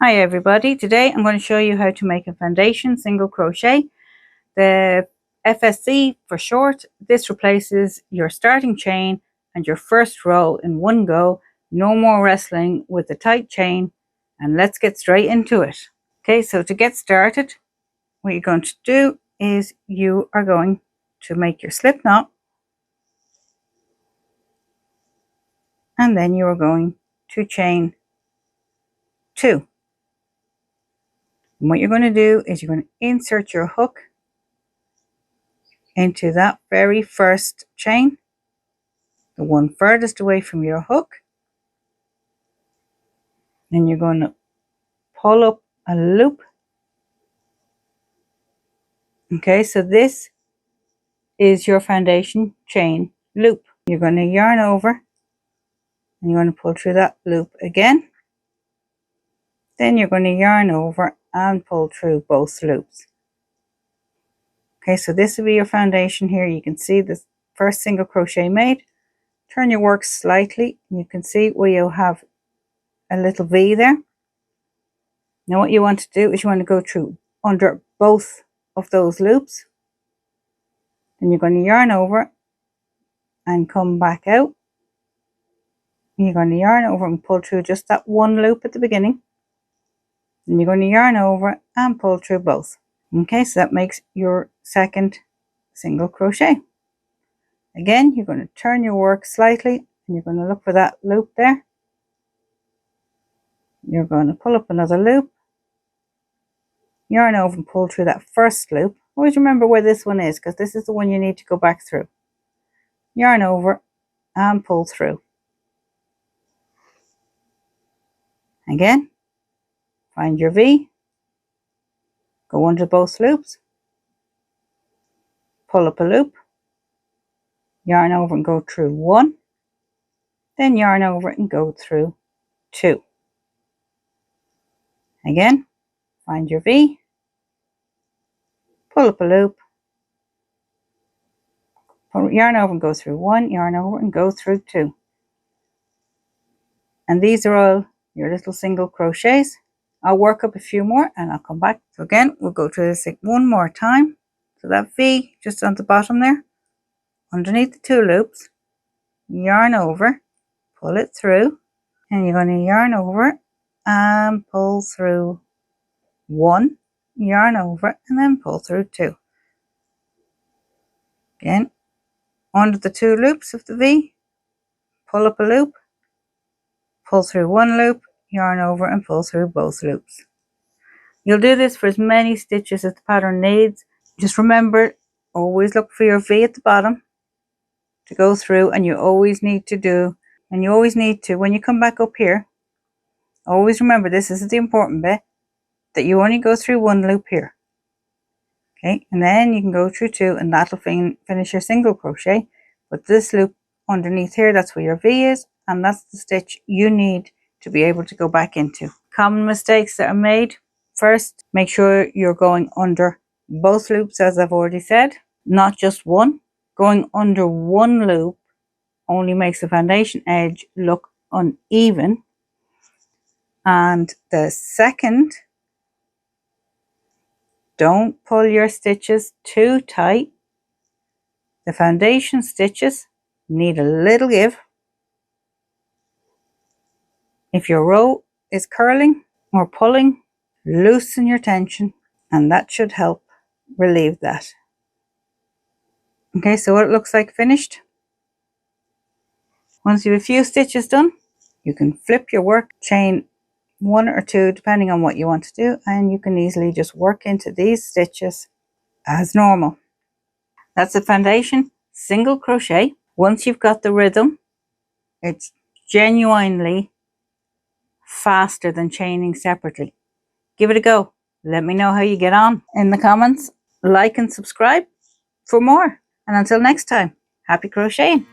Hi everybody, today I'm going to show you how to make a foundation single crochet. The FSC for short. This replaces your starting chain and your first row in one go. No more wrestling with the tight chain, and let's get straight into it. Okay, so to get started, what you're going to do is you are going to make your slip knot, and then you are going to chain 2. And what you're going to do is you're going to insert your hook into that very first chain, the one furthest away from your hook. Then you're going to pull up a loop. Okay, so this is your foundation chain loop. You're going to yarn over and you're going to pull through that loop again. Then you're going to yarn over and pull through both loops. Okay, so this will be your foundation here. You can see the first single crochet made. Turn your work slightly. You can see where you have a little V there. Now what you want to do is you want to go through under both of those loops. Then you're going to yarn over and come back out. You're going to yarn over and pull through just that one loop at the beginning. Then you're going to yarn over and pull through both. Okay, so that makes your second single crochet. Again, you're going to turn your work slightly and you're going to look for that loop there. You're going to pull up another loop, yarn over and pull through that first loop. Always remember where this one is, because this is the one you need to go back through. Yarn over and pull through. Again, find your V, go under both loops, pull up a loop, yarn over and go through 1, then yarn over and go through 2. Again, find your V, pull up a loop, yarn over and go through 1, yarn over and go through 2. And these are all your little single crochets. I'll work up a few more and I'll come back. So again, we'll go through this one more time. So that V just on the bottom there, underneath the 2 loops, yarn over, pull it through, and you're going to yarn over and pull through 1, yarn over and then pull through 2. Again, under the 2 loops of the V, pull up a loop, pull through 1 loop, yarn over and pull through both loops. You'll do this for as many stitches as the pattern needs. Just remember, always look for your V at the bottom to go through, and you always need to, when you come back up here, always remember, this is the important bit, that you only go through 1 loop here. Okay, and then you can go through 2 and that'll finish your single crochet. But this loop underneath here, that's where your V is, and that's the stitch you need to be able to go back into. Common mistakes that are made. First, make sure you're going under both loops, as I've already said, not just one. Going under 1 loop only makes the foundation edge look uneven. And the second, don't pull your stitches too tight. The foundation stitches need a little give. If your row is curling or pulling, loosen your tension, and that should help relieve that. Okay, so what it looks like finished. Once you have a few stitches done, you can flip your work, chain 1 or 2 depending on what you want to do, and you can easily just work into these stitches as normal. That's the foundation single crochet. Once you've got the rhythm, it's genuinely faster than chaining separately. Give it a go. Let me know how you get on in the comments. Like and subscribe for more. And until next time, happy crocheting.